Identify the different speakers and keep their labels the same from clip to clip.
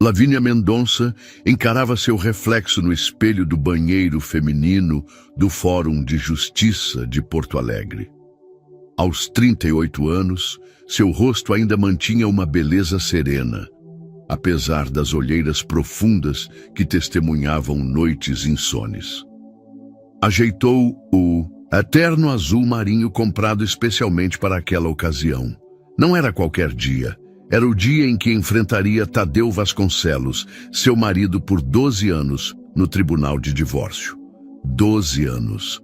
Speaker 1: Lavínia Mendonça encarava seu reflexo no espelho do banheiro feminino do Fórum de Justiça de Porto Alegre. Aos 38 anos, seu rosto ainda mantinha uma beleza serena, apesar das olheiras profundas que testemunhavam noites insones. Ajeitou o eterno azul marinho comprado especialmente para aquela ocasião. Não era qualquer dia. Era o dia em que enfrentaria Tadeu Vasconcelos, seu marido por 12 anos, no tribunal de divórcio. 12 anos.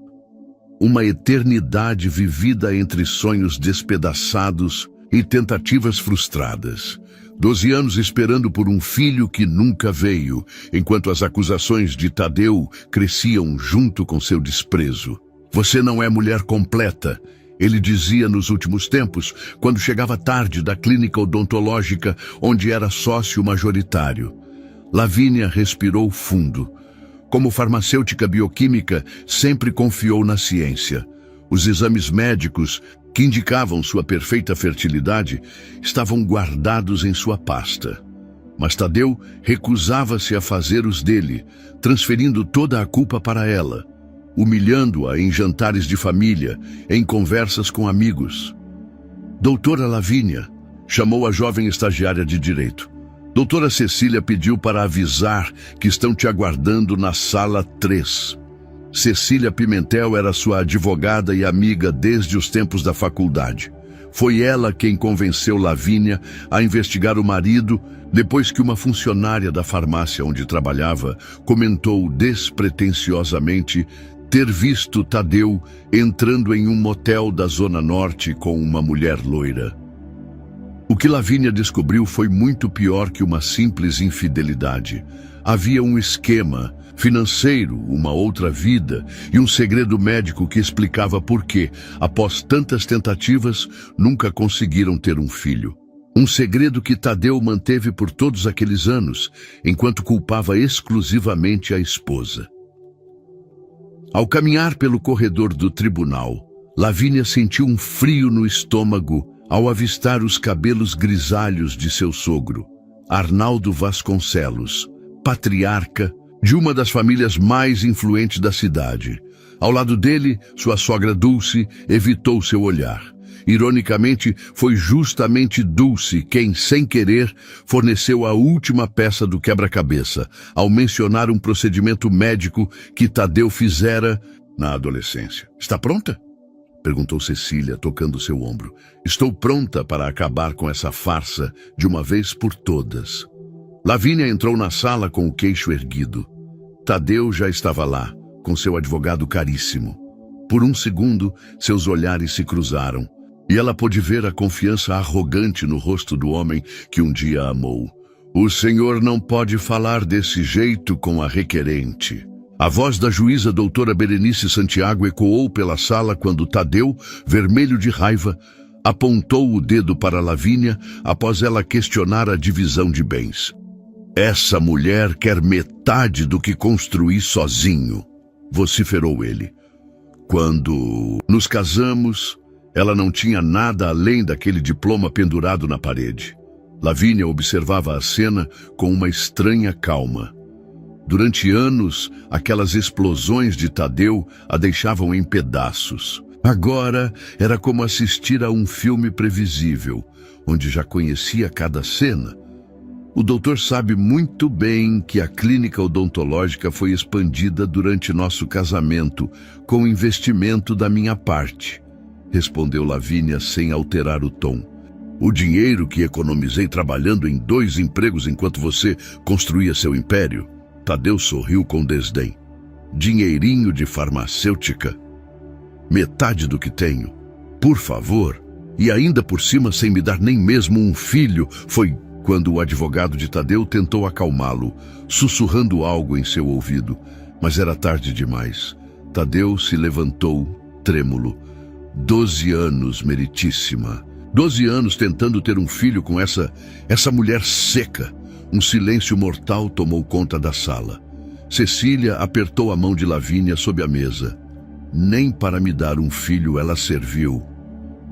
Speaker 1: Uma eternidade vivida entre sonhos despedaçados e tentativas frustradas. 12 anos esperando por um filho que nunca veio, enquanto as acusações de Tadeu cresciam junto com seu desprezo. Você não é mulher completa, ele dizia nos últimos tempos, quando chegava tarde da clínica odontológica onde era sócio majoritário. Lavínia respirou fundo. Como farmacêutica bioquímica, sempre confiou na ciência. Os exames médicos, que indicavam sua perfeita fertilidade, estavam guardados em sua pasta. Mas Tadeu recusava-se a fazer os dele, transferindo toda a culpa para ela, humilhando-a em jantares de família, em conversas com amigos. Doutora Lavínia, chamou a jovem estagiária de direito. Doutora Cecília pediu para avisar que estão te aguardando na sala 3. Cecília Pimentel era sua advogada e amiga desde os tempos da faculdade. Foi ela quem convenceu Lavínia a investigar o marido depois que uma funcionária da farmácia onde trabalhava comentou despretensiosamente ter visto Tadeu entrando em um motel da Zona Norte com uma mulher loira. O que Lavínia descobriu foi muito pior que uma simples infidelidade. Havia um esquema financeiro, uma outra vida e um segredo médico que explicava por que, após tantas tentativas, nunca conseguiram ter um filho. Um segredo que Tadeu manteve por todos aqueles anos, enquanto culpava exclusivamente a esposa. Ao caminhar pelo corredor do tribunal, Lavínia sentiu um frio no estômago ao avistar os cabelos grisalhos de seu sogro, Arnaldo Vasconcelos, patriarca de uma das famílias mais influentes da cidade. Ao lado dele, sua sogra Dulce evitou seu olhar. Ironicamente, foi justamente Dulce quem, sem querer, forneceu a última peça do quebra-cabeça, ao mencionar um procedimento médico que Tadeu fizera na adolescência. Está pronta? Perguntou Cecília, tocando seu ombro. Estou pronta para acabar com essa farsa de uma vez por todas. Lavínia entrou na sala com o queixo erguido. Tadeu já estava lá, com seu advogado caríssimo. Por um segundo, seus olhares se cruzaram, e ela pôde ver a confiança arrogante no rosto do homem que um dia amou. O senhor não pode falar desse jeito com a requerente. A voz da juíza doutora Berenice Santiago ecoou pela sala quando Tadeu, vermelho de raiva, apontou o dedo para Lavínia após ela questionar a divisão de bens. Essa mulher quer metade do que construí sozinho, vociferou ele. Quando nos casamos, ela não tinha nada além daquele diploma pendurado na parede. Lavínia observava a cena com uma estranha calma. Durante anos, aquelas explosões de Tadeu a deixavam em pedaços. Agora, era como assistir a um filme previsível, onde já conhecia cada cena. O doutor sabe muito bem que a clínica odontológica foi expandida durante nosso casamento, com investimento da minha parte, respondeu Lavínia sem alterar o tom. O dinheiro que economizei trabalhando em 2 empregos enquanto você construía seu império? Tadeu sorriu com desdém. Dinheirinho de farmacêutica? Metade do que tenho. Por favor. E ainda por cima sem me dar nem mesmo um filho, foi quando o advogado de Tadeu tentou acalmá-lo, sussurrando algo em seu ouvido. Mas era tarde demais. Tadeu se levantou, trêmulo. 12 anos, meritíssima. 12 anos tentando ter um filho com essa mulher seca. Um silêncio mortal tomou conta da sala. Cecília apertou a mão de Lavínia sob a mesa. Nem para me dar um filho ela serviu.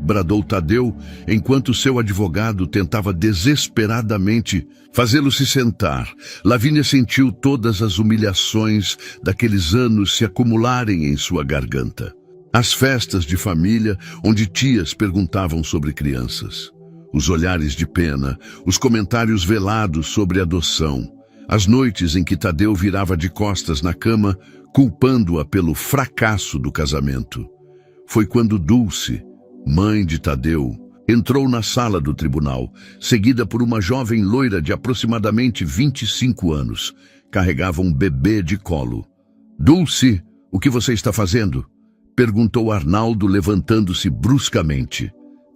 Speaker 1: bradou Tadeu, enquanto seu advogado tentava desesperadamente fazê-lo se sentar. Lavínia sentiu todas as humilhações daqueles anos se acumularem em sua garganta. As festas de família, onde tias perguntavam sobre crianças. Os olhares de pena, os comentários velados sobre adoção. As noites em que Tadeu virava de costas na cama, culpando-a pelo fracasso do casamento. Foi quando Dulce, mãe de Tadeu, entrou na sala do tribunal, seguida por uma jovem loira de aproximadamente 25 anos. Carregava um bebê de colo. "Dulce, o que você está fazendo?" perguntou Arnaldo, levantando-se bruscamente.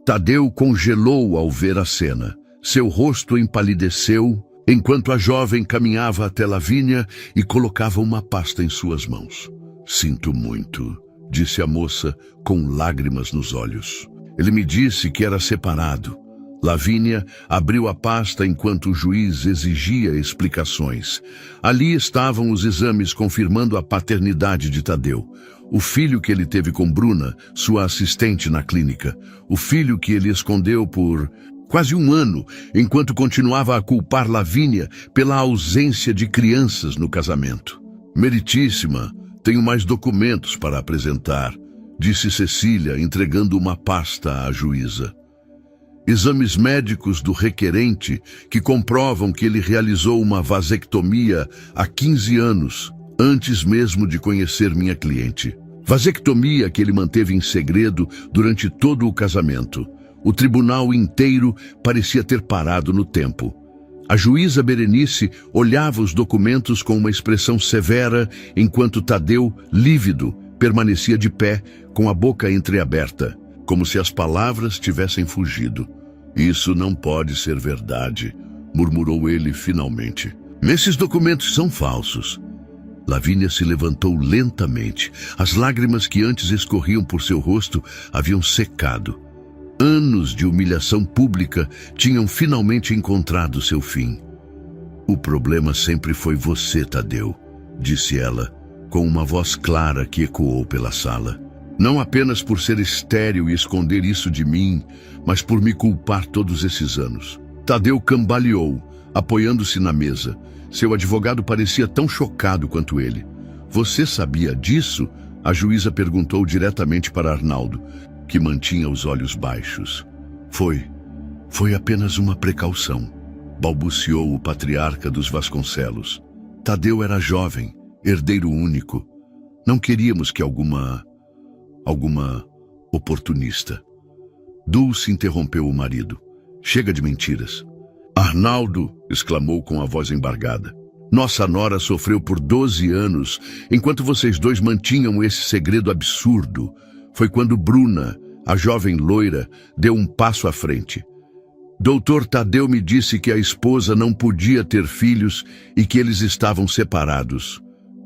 Speaker 1: Tadeu congelou ao ver a cena. Seu rosto empalideceu, enquanto a jovem caminhava até Lavínia e colocava uma pasta em suas mãos. "Sinto muito", disse a moça, com lágrimas nos olhos. "Ele me disse que era separado." Lavínia abriu a pasta enquanto o juiz exigia explicações. Ali estavam os exames confirmando a paternidade de Tadeu. O filho que ele teve com Bruna, sua assistente na clínica. O filho que ele escondeu por quase um ano, enquanto continuava a culpar Lavínia pela ausência de crianças no casamento. "Meritíssima, tenho mais documentos para apresentar", disse Cecília, entregando uma pasta à juíza. "Exames médicos do requerente que comprovam que ele realizou uma vasectomia há 15 anos, antes mesmo de conhecer minha cliente. Vasectomia que ele manteve em segredo durante todo o casamento. O tribunal inteiro parecia ter parado no tempo. A juíza Berenice olhava os documentos com uma expressão severa, enquanto Tadeu, lívido, permanecia de pé, com a boca entreaberta, como se as palavras tivessem fugido. "Isso não pode ser verdade", murmurou ele finalmente. "Esses documentos são falsos." Lavínia se levantou lentamente. As lágrimas que antes escorriam por seu rosto haviam secado. Anos de humilhação pública tinham finalmente encontrado seu fim. "O problema sempre foi você, Tadeu", disse ela, com uma voz clara que ecoou pela sala. "Não apenas por ser estéril e esconder isso de mim, mas por me culpar todos esses anos." Tadeu cambaleou, apoiando-se na mesa. Seu advogado parecia tão chocado quanto ele. "Você sabia disso?" A juíza perguntou diretamente para Arnaldo, que mantinha os olhos baixos. Foi apenas uma precaução", balbuciou o patriarca dos Vasconcelos. "Tadeu era jovem, herdeiro único. Não queríamos que alguma oportunista." Dulce interrompeu o marido. "Chega de mentiras." "Arnaldo", exclamou com a voz embargada, "nossa nora sofreu por 12 anos, enquanto vocês dois mantinham esse segredo absurdo. Foi quando Bruna, a jovem loira, deu um passo à frente. Doutor Tadeu me disse que a esposa não podia ter filhos e que eles estavam separados.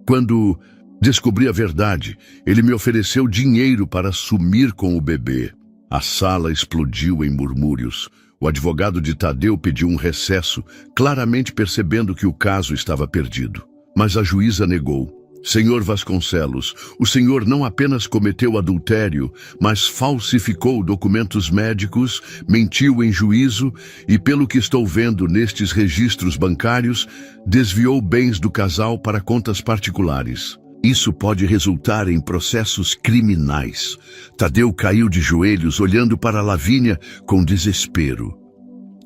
Speaker 1: Quando descobri a verdade, ele me ofereceu dinheiro para sumir com o bebê." A sala explodiu em murmúrios. O advogado de Tadeu pediu um recesso, claramente percebendo que o caso estava perdido. Mas a juíza negou. "Senhor Vasconcelos, o senhor não apenas cometeu adultério, mas falsificou documentos médicos, mentiu em juízo e, pelo que estou vendo nestes registros bancários, desviou bens do casal para contas particulares. Isso pode resultar em processos criminais." Tadeu caiu de joelhos, olhando para Lavínia com desespero.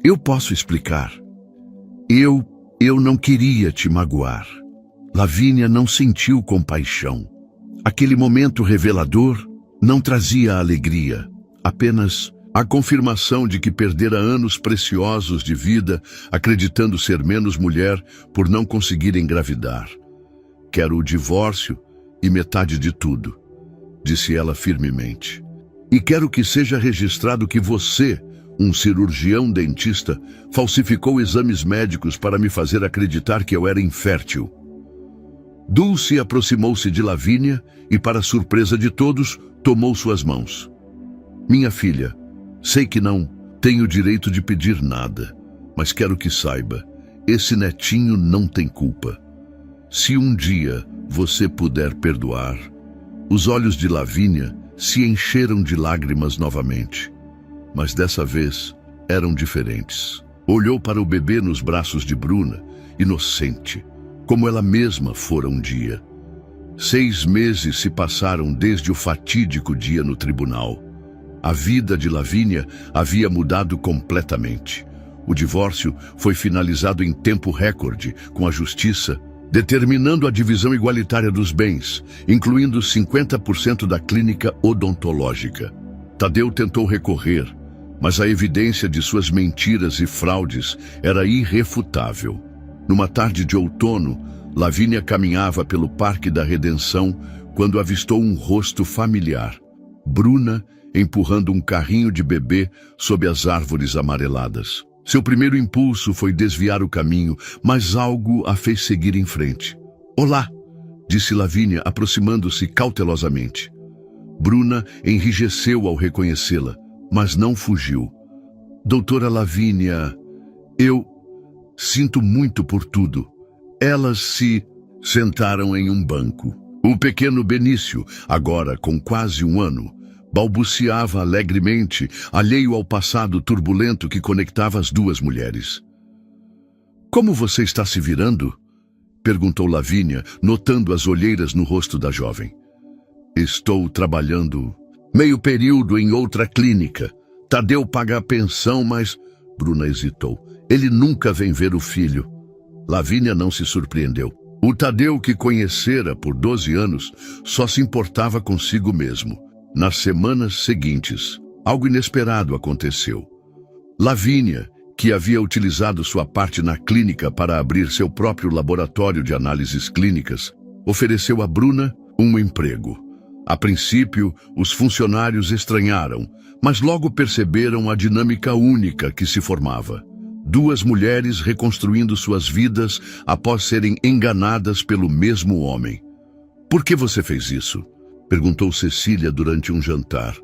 Speaker 1: "Eu posso explicar. Eu não queria te magoar." Lavínia não sentiu compaixão. Aquele momento revelador não trazia alegria, apenas a confirmação de que perdera anos preciosos de vida, acreditando ser menos mulher por não conseguir engravidar. "Quero o divórcio e metade de tudo", disse ela firmemente. "E quero que seja registrado que você, um cirurgião dentista, falsificou exames médicos para me fazer acreditar que eu era infértil." Dulce aproximou-se de Lavínia e, para surpresa de todos, tomou suas mãos. "Minha filha, sei que não tenho direito de pedir nada, mas quero que saiba, esse netinho não tem culpa. Se um dia você puder perdoar." Os olhos de Lavínia se encheram de lágrimas novamente. mas dessa vez eram diferentes. Olhou para o bebê nos braços de Bruna, inocente, como ela mesma fora um dia. 6 meses se passaram desde o fatídico dia no tribunal. A vida de Lavínia havia mudado completamente. O divórcio foi finalizado em tempo recorde, com a justiça determinando a divisão igualitária dos bens, incluindo 50% da clínica odontológica. Tadeu tentou recorrer, mas a evidência de suas mentiras e fraudes era irrefutável. Numa tarde de outono, Lavínia caminhava pelo Parque da Redenção quando avistou um rosto familiar. Bruna empurrando um carrinho de bebê sob as árvores amareladas. Seu primeiro impulso foi desviar o caminho, mas algo a fez seguir em frente. "Olá", disse Lavínia, aproximando-se cautelosamente. Bruna enrijeceu ao reconhecê-la, mas não fugiu. "Doutora Lavínia, eu sinto muito por tudo." Elas se sentaram em um banco. O pequeno Benício, agora com quase 1 ano, balbuciava alegremente, alheio ao passado turbulento que conectava as duas mulheres. "Como você está se virando?" perguntou Lavínia, notando as olheiras no rosto da jovem. "Estou trabalhando meio período em outra clínica. Tadeu paga a pensão, mas..." Bruna hesitou. "Ele nunca vem ver o filho." Lavínia não se surpreendeu. O Tadeu que conhecera por 12 anos só se importava consigo mesmo. Nas semanas seguintes, algo inesperado aconteceu. Lavínia, que havia utilizado sua parte na clínica para abrir seu próprio laboratório de análises clínicas, ofereceu a Bruna um emprego. A princípio, os funcionários estranharam, mas logo perceberam a dinâmica única que se formava. 2 mulheres reconstruindo suas vidas após serem enganadas pelo mesmo homem. "Por que você fez isso?" perguntou Cecília durante um jantar.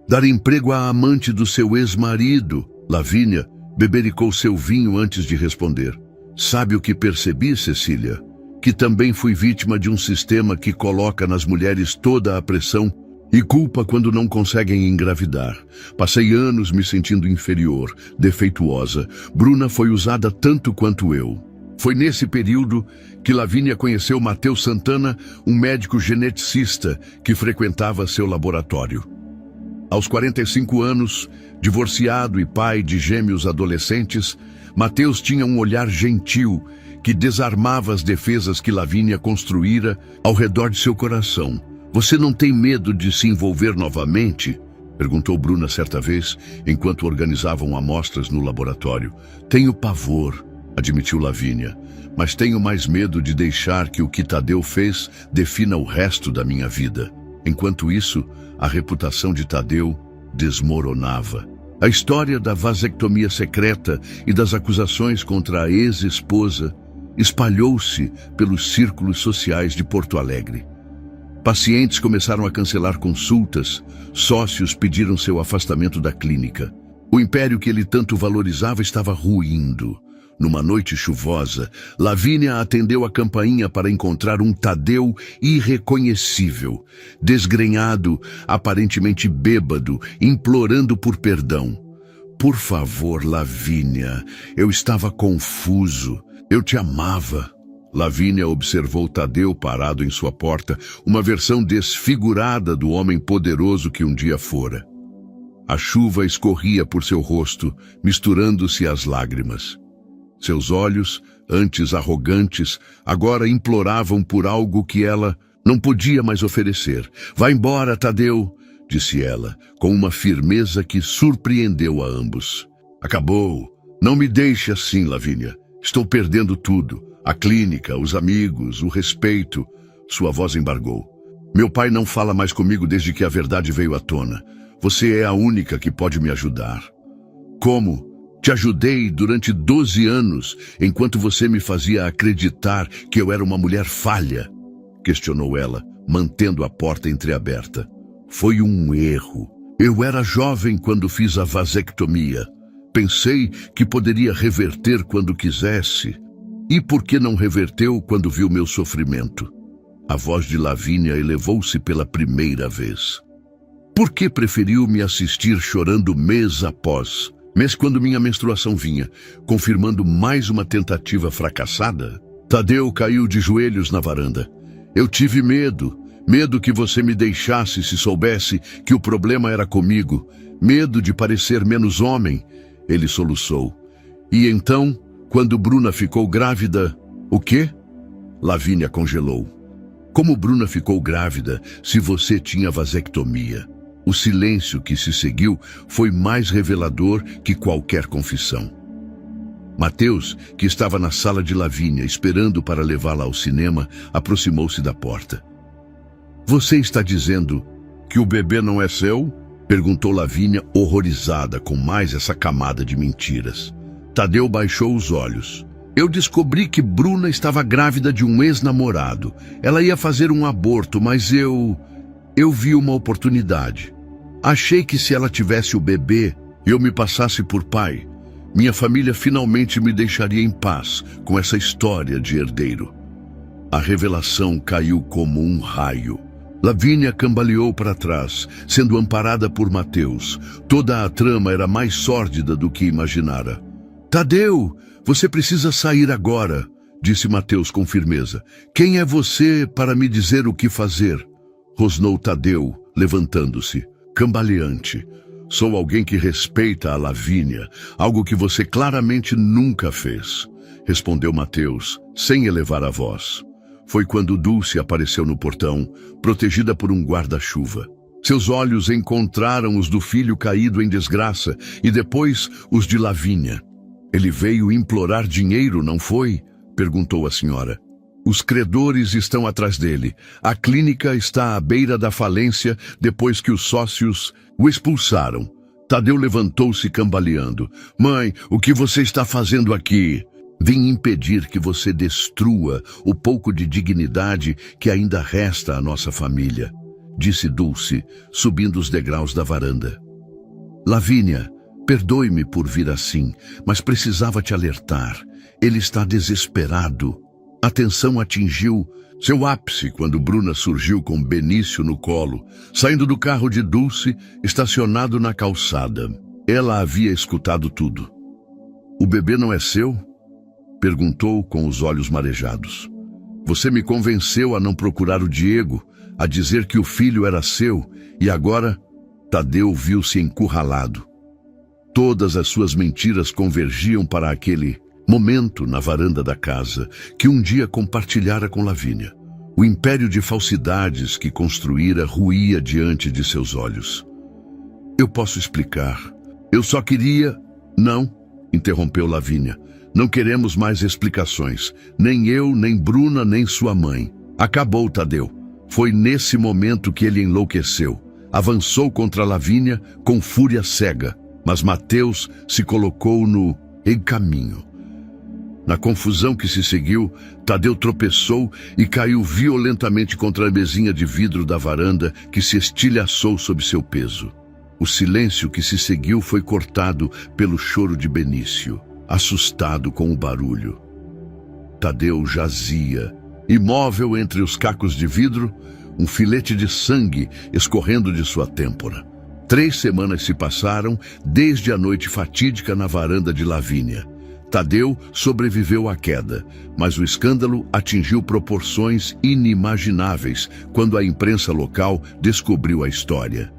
Speaker 1: "Dar emprego à amante do seu ex-marido." Lavínia bebericou seu vinho antes de responder. "Sabe o que percebi, Cecília? Que também fui vítima de um sistema que coloca nas mulheres toda a pressão e culpa quando não conseguem engravidar. Passei anos me sentindo inferior, defeituosa. Bruna foi usada tanto quanto eu." Foi nesse período que Lavínia conheceu Matheus Santana, um médico geneticista que frequentava seu laboratório. Aos 45 anos, divorciado e pai de gêmeos adolescentes, Matheus tinha um olhar gentil que desarmava as defesas que Lavínia construíra ao redor de seu coração. "Você não tem medo de se envolver novamente?" perguntou Bruna certa vez, enquanto organizavam amostras no laboratório. "Tenho pavor", admitiu Lavínia, "mas tenho mais medo de deixar que o que Tadeu fez defina o resto da minha vida." Enquanto isso, a reputação de Tadeu desmoronava. A história da vasectomia secreta e das acusações contra a ex-esposa espalhou-se pelos círculos sociais de Porto Alegre. Pacientes começaram a cancelar consultas, sócios pediram seu afastamento da clínica. O império que ele tanto valorizava estava ruindo. Numa noite chuvosa, Lavínia atendeu a campainha para encontrar um Tadeu irreconhecível, desgrenhado, aparentemente bêbado, implorando por perdão. "Por favor, Lavínia, eu estava confuso. Eu te amava." Lavínia observou Tadeu parado em sua porta, uma versão desfigurada do homem poderoso que um dia fora. A chuva escorria por seu rosto, misturando-se às lágrimas. Seus olhos, antes arrogantes, agora imploravam por algo que ela não podia mais oferecer. "Vá embora, Tadeu", disse ela, com uma firmeza que surpreendeu a ambos. "Acabou. Não me deixe assim, Lavínia. Estou perdendo tudo. A clínica, os amigos, o respeito." Sua voz embargou. "Meu pai não fala mais comigo desde que a verdade veio à tona. Você é a única que pode me ajudar." "Como? Te ajudei durante 12 anos, enquanto você me fazia acreditar que eu era uma mulher falha", questionou ela, mantendo a porta entreaberta. "Foi um erro. Eu era jovem quando fiz a vasectomia. Pensei que poderia reverter quando quisesse. E por que não reverteu quando viu meu sofrimento?" A voz de Lavínia elevou-se pela primeira vez. Por que preferiu me assistir chorando mês após mês quando minha menstruação vinha, confirmando mais uma tentativa fracassada? Tadeu caiu de joelhos na varanda. Eu tive medo que você me deixasse se soubesse que o problema era comigo, medo de parecer menos homem, ele soluçou. E então, quando Bruna ficou grávida, o quê? Lavínia congelou. Como Bruna ficou grávida se você tinha vasectomia? O silêncio que se seguiu foi mais revelador que qualquer confissão. Mateus, que estava na sala de Lavínia esperando para levá-la ao cinema, aproximou-se da porta. Você está dizendo que o bebê não é seu? Perguntou Lavínia, horrorizada com mais essa camada de mentiras. Tadeu baixou os olhos. Eu descobri que Bruna estava grávida de um ex-namorado. Ela ia fazer um aborto, mas eu vi uma oportunidade. Achei que se ela tivesse o bebê, eu me passasse por pai. Minha família finalmente me deixaria em paz com essa história de herdeiro. A revelação caiu como um raio. Lavínia cambaleou para trás, sendo amparada por Mateus. Toda a trama era mais sórdida do que imaginara. Tadeu, você precisa sair agora, disse Mateus com firmeza. Quem é você para me dizer o que fazer? Rosnou Tadeu, levantando-se, cambaleante. Sou alguém que respeita a Lavínia, algo que você claramente nunca fez, respondeu Mateus, sem elevar a voz. Foi quando Dulce apareceu no portão, protegida por um guarda-chuva. Seus olhos encontraram os do filho caído em desgraça e depois os de Lavínia. Ele veio implorar dinheiro, não foi? Perguntou a senhora. Os credores estão atrás dele. A clínica está à beira da falência depois que os sócios o expulsaram. Tadeu levantou-se cambaleando. Mãe, o que você está fazendo aqui? Vim impedir que você destrua o pouco de dignidade que ainda resta à nossa família, disse Dulce, subindo os degraus da varanda. Lavínia, perdoe-me por vir assim, mas precisava te alertar. Ele está desesperado. A tensão atingiu seu ápice quando Bruna surgiu com Benício no colo, saindo do carro de Dulce, estacionado na calçada. Ela havia escutado tudo. O bebê não é seu? Perguntou com os olhos marejados. Você me convenceu a não procurar o Diego, a dizer que o filho era seu, e agora Tadeu viu-se encurralado. Todas as suas mentiras convergiam para aquele momento na varanda da casa que um dia compartilhara com Lavínia. O império de falsidades que construíra ruía diante de seus olhos. Eu posso explicar. Eu só queria... Não, interrompeu Lavínia. Não queremos mais explicações. Nem eu, nem Bruna, nem sua mãe. Acabou, Tadeu. Foi nesse momento que ele enlouqueceu. Avançou contra Lavínia com fúria cega. Mas Mateus se colocou em caminho. Na confusão que se seguiu, Tadeu tropeçou e caiu violentamente contra a mesinha de vidro da varanda que se estilhaçou sob seu peso. O silêncio que se seguiu foi cortado pelo choro de Benício, assustado com o barulho. Tadeu jazia, imóvel entre os cacos de vidro, um filete de sangue escorrendo de sua têmpora. 3 semanas se passaram desde a noite fatídica na varanda de Lavínia. Tadeu sobreviveu à queda, mas o escândalo atingiu proporções inimagináveis quando a imprensa local descobriu a história.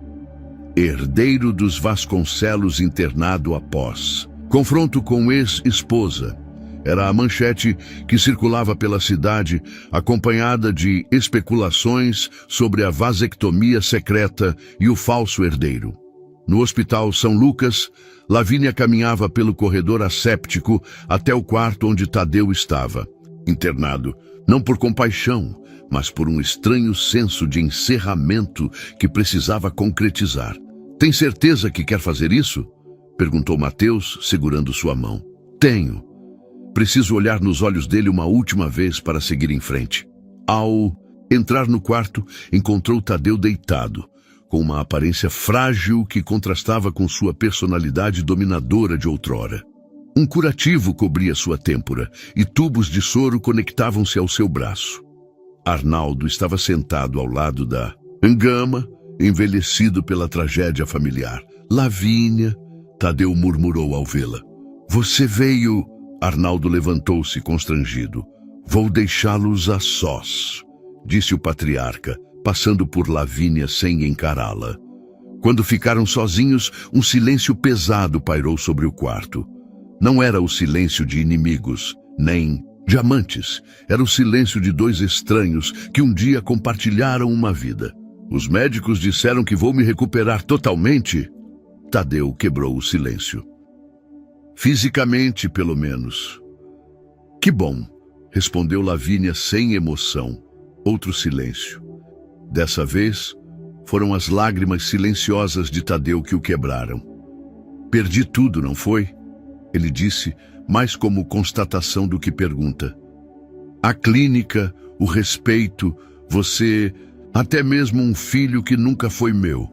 Speaker 1: Herdeiro dos Vasconcelos internado após confronto com ex-esposa. Era a manchete que circulava pela cidade, acompanhada de especulações sobre a vasectomia secreta e o falso herdeiro. No Hospital São Lucas, Lavínia caminhava pelo corredor asséptico até o quarto onde Tadeu estava, internado, não por compaixão, mas por um estranho senso de encerramento que precisava concretizar. Tem certeza que quer fazer isso? Perguntou Mateus, segurando sua mão. Tenho. Preciso olhar nos olhos dele uma última vez para seguir em frente. Ao entrar no quarto, encontrou Tadeu deitado, com uma aparência frágil que contrastava com sua personalidade dominadora de outrora. Um curativo cobria sua têmpora e tubos de soro conectavam-se ao seu braço. Arnaldo estava sentado ao lado da cama, envelhecido pela tragédia familiar. Lavínia, Tadeu murmurou ao vê-la. Você veio... Arnaldo levantou-se constrangido. Vou deixá-los a sós, disse o patriarca, passando por Lavínia sem encará-la. Quando ficaram sozinhos, um silêncio pesado pairou sobre o quarto. Não era o silêncio de inimigos, nem de amantes. Era o silêncio de dois estranhos que um dia compartilharam uma vida. Os médicos disseram que vou me recuperar totalmente. Tadeu quebrou o silêncio. Fisicamente, pelo menos. Que bom, respondeu Lavínia sem emoção. Outro silêncio. Dessa vez, foram as lágrimas silenciosas de Tadeu que o quebraram. Perdi tudo, não foi? Ele disse, mais como constatação do que pergunta. A clínica, o respeito, você, até mesmo um filho que nunca foi meu.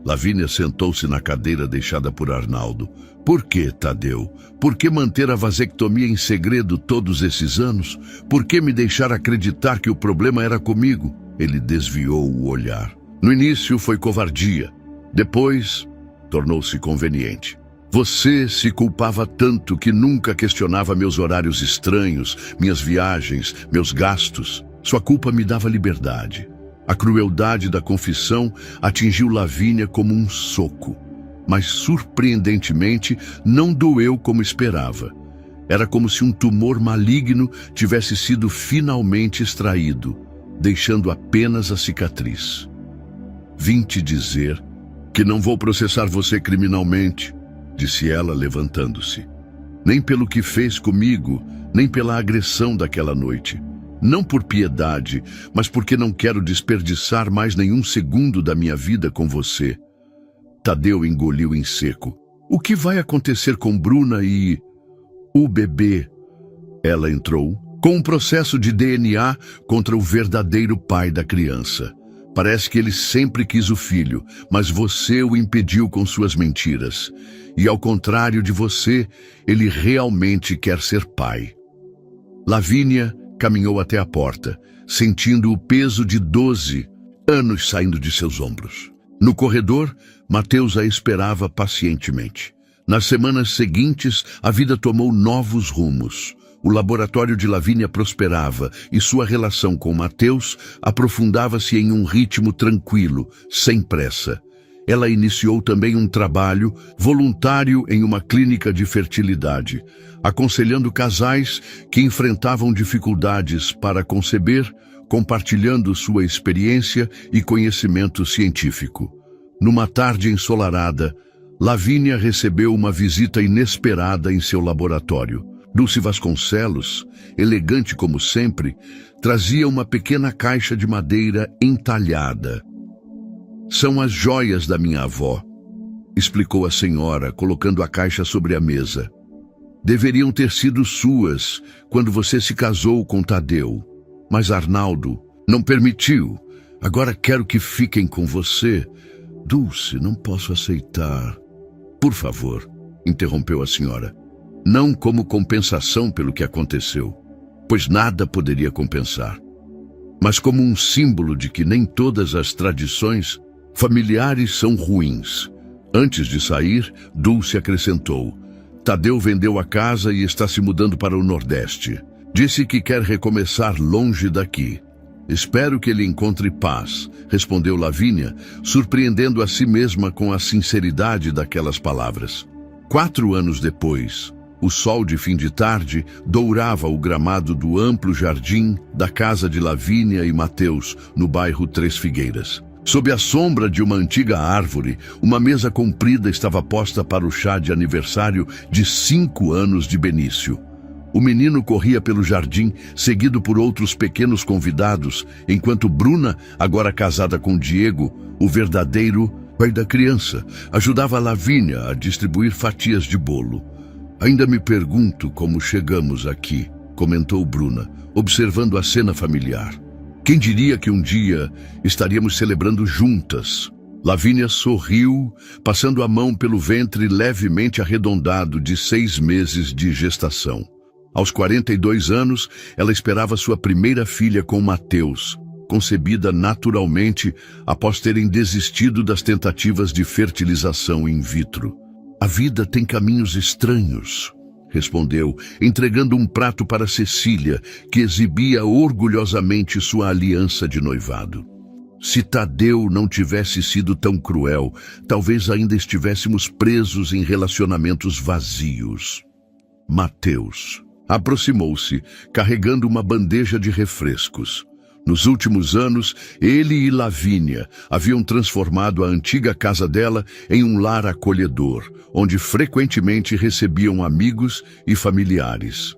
Speaker 1: Lavínia sentou-se na cadeira deixada por Arnaldo. Por que, Tadeu? Por que manter a vasectomia em segredo todos esses anos? Por que me deixar acreditar que o problema era comigo? Ele desviou o olhar. No início foi covardia. Depois, tornou-se conveniente. Você se culpava tanto que nunca questionava meus horários estranhos, minhas viagens, meus gastos. Sua culpa me dava liberdade. A crueldade da confissão atingiu Lavínia como um soco, mas surpreendentemente não doeu como esperava. Era como se um tumor maligno tivesse sido finalmente extraído, deixando apenas a cicatriz. Vim te dizer que não vou processar você criminalmente, disse ela levantando-se. Nem pelo que fez comigo, nem pela agressão daquela noite. Não por piedade, mas porque não quero desperdiçar mais nenhum segundo da minha vida com você. Tadeu engoliu em seco. O que vai acontecer com Bruna e... o bebê? Ela entrou com um processo de DNA contra o verdadeiro pai da criança. Parece que ele sempre quis o filho, mas você o impediu com suas mentiras. E ao contrário de você, ele realmente quer ser pai. Lavínia caminhou até a porta, sentindo o peso de 12 anos saindo de seus ombros. No corredor, Mateus a esperava pacientemente. Nas semanas seguintes, a vida tomou novos rumos. O laboratório de Lavínia prosperava e sua relação com Mateus aprofundava-se em um ritmo tranquilo, sem pressa. Ela iniciou também um trabalho voluntário em uma clínica de fertilidade, aconselhando casais que enfrentavam dificuldades para conceber, compartilhando sua experiência e conhecimento científico. Numa tarde ensolarada, Lavínia recebeu uma visita inesperada em seu laboratório. Dulce Vasconcelos, elegante como sempre, trazia uma pequena caixa de madeira entalhada. São as joias da minha avó, explicou a senhora, colocando a caixa sobre a mesa. Deveriam ter sido suas quando você se casou com Tadeu, mas Arnaldo não permitiu. Agora quero que fiquem com você. Dulce, não posso aceitar. Por favor, interrompeu a senhora. Não como compensação pelo que aconteceu, pois nada poderia compensar, mas como um símbolo de que nem todas as tradições familiares são ruins. Antes de sair, Dulce acrescentou: Tadeu vendeu a casa e está se mudando para o Nordeste. Disse que quer recomeçar longe daqui. Espero que ele encontre paz, respondeu Lavínia, surpreendendo a si mesma com a sinceridade daquelas palavras. 4 anos depois, o sol de fim de tarde dourava o gramado do amplo jardim da casa de Lavínia e Mateus, no bairro Três Figueiras. Sob a sombra de uma antiga árvore, uma mesa comprida estava posta para o chá de aniversário de 5 anos de Benício. O menino corria pelo jardim, seguido por outros pequenos convidados, enquanto Bruna, agora casada com Diego, o verdadeiro pai da criança, ajudava a Lavínia a distribuir fatias de bolo. Ainda me pergunto como chegamos aqui, comentou Bruna, observando a cena familiar. Quem diria que um dia estaríamos celebrando juntas? Lavínia sorriu, passando a mão pelo ventre levemente arredondado de 6 meses de gestação. Aos 42 anos, ela esperava sua primeira filha com Mateus, concebida naturalmente após terem desistido das tentativas de fertilização in vitro. A vida tem caminhos estranhos, respondeu, entregando um prato para Cecília, que exibia orgulhosamente sua aliança de noivado. Se Tadeu não tivesse sido tão cruel, talvez ainda estivéssemos presos em relacionamentos vazios. Mateus aproximou-se, carregando uma bandeja de refrescos. Nos últimos anos, ele e Lavínia haviam transformado a antiga casa dela em um lar acolhedor, onde frequentemente recebiam amigos e familiares.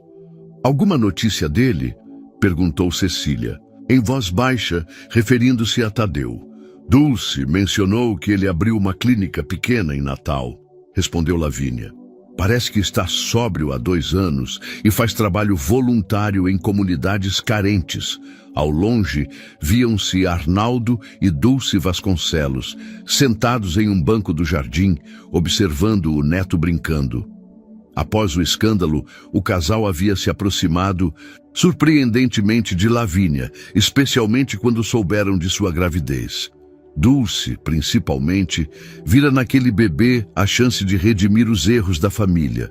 Speaker 1: "Alguma notícia dele?" perguntou Cecília, em voz baixa, referindo-se a Tadeu. "Dulce mencionou que ele abriu uma clínica pequena em Natal", respondeu Lavínia. "Parece que está sóbrio há 2 anos e faz trabalho voluntário em comunidades carentes." Ao longe, viam-se Arnaldo e Dulce Vasconcelos, sentados em um banco do jardim, observando o neto brincando. Após o escândalo, o casal havia se aproximado surpreendentemente de Lavínia, especialmente quando souberam de sua gravidez. Dulce, principalmente, vira naquele bebê a chance de redimir os erros da família.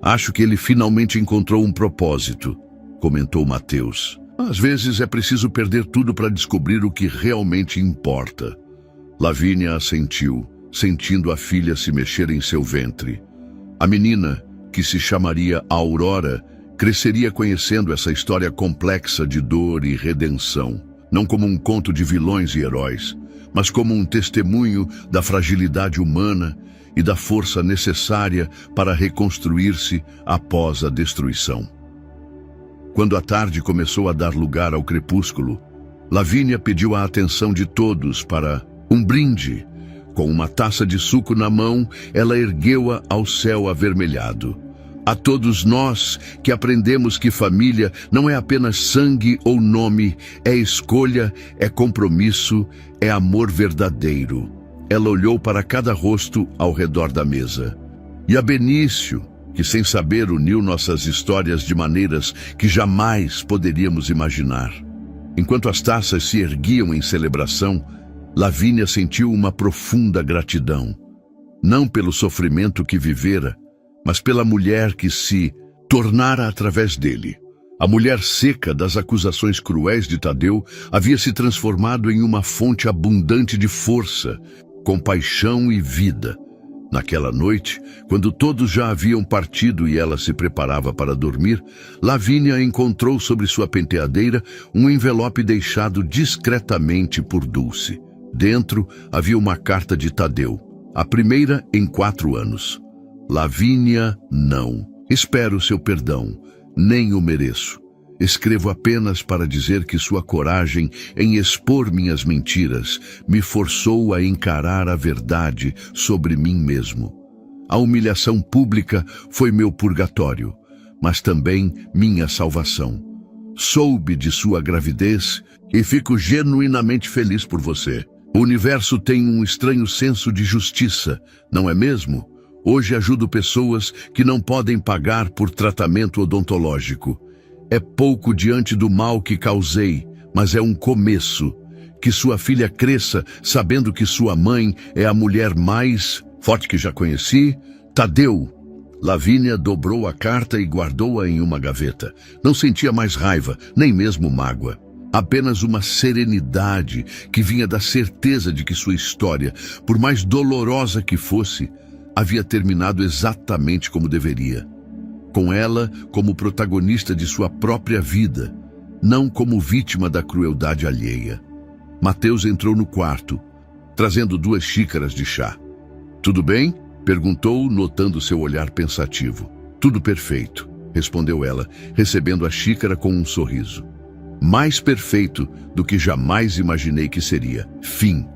Speaker 1: "Acho que ele finalmente encontrou um propósito", comentou Mateus. "Às vezes é preciso perder tudo para descobrir o que realmente importa." Lavínia assentiu, sentindo a filha se mexer em seu ventre. A menina, que se chamaria Aurora, cresceria conhecendo essa história complexa de dor e redenção, não como um conto de vilões e heróis, mas como um testemunho da fragilidade humana e da força necessária para reconstruir-se após a destruição. Quando a tarde começou a dar lugar ao crepúsculo, Lavínia pediu a atenção de todos para um brinde. Com uma taça de suco na mão, ela ergueu-a ao céu avermelhado. "A todos nós que aprendemos que família não é apenas sangue ou nome, é escolha, é compromisso, é amor verdadeiro." Ela olhou para cada rosto ao redor da mesa. "E a Benício, que sem saber uniu nossas histórias de maneiras que jamais poderíamos imaginar." Enquanto as taças se erguiam em celebração, Lavínia sentiu uma profunda gratidão, não pelo sofrimento que vivera, mas pela mulher que se tornara através dele. A mulher seca das acusações cruéis de Tadeu havia se transformado em uma fonte abundante de força, compaixão e vida. Naquela noite, quando todos já haviam partido e ela se preparava para dormir, Lavínia encontrou sobre sua penteadeira um envelope deixado discretamente por Dulce. Dentro havia uma carta de Tadeu, a primeira em 4 anos. "Lavínia, não. Espero seu perdão. Nem o mereço. Escrevo apenas para dizer que sua coragem em expor minhas mentiras me forçou a encarar a verdade sobre mim mesmo. A humilhação pública foi meu purgatório, mas também minha salvação. Soube de sua gravidez e fico genuinamente feliz por você. O universo tem um estranho senso de justiça, não é mesmo? Hoje ajudo pessoas que não podem pagar por tratamento odontológico. É pouco diante do mal que causei, mas é um começo. Que sua filha cresça sabendo que sua mãe é a mulher mais forte que já conheci. Tadeu." Lavínia dobrou a carta e guardou-a em uma gaveta. Não sentia mais raiva, nem mesmo mágoa. Apenas uma serenidade que vinha da certeza de que sua história, por mais dolorosa que fosse, havia terminado exatamente como deveria. Com ela como protagonista de sua própria vida, não como vítima da crueldade alheia. Mateus entrou no quarto, trazendo 2 xícaras de chá. "Tudo bem?" perguntou, notando seu olhar pensativo. "Tudo perfeito", respondeu ela, recebendo a xícara com um sorriso. "Mais perfeito do que jamais imaginei que seria. Fim."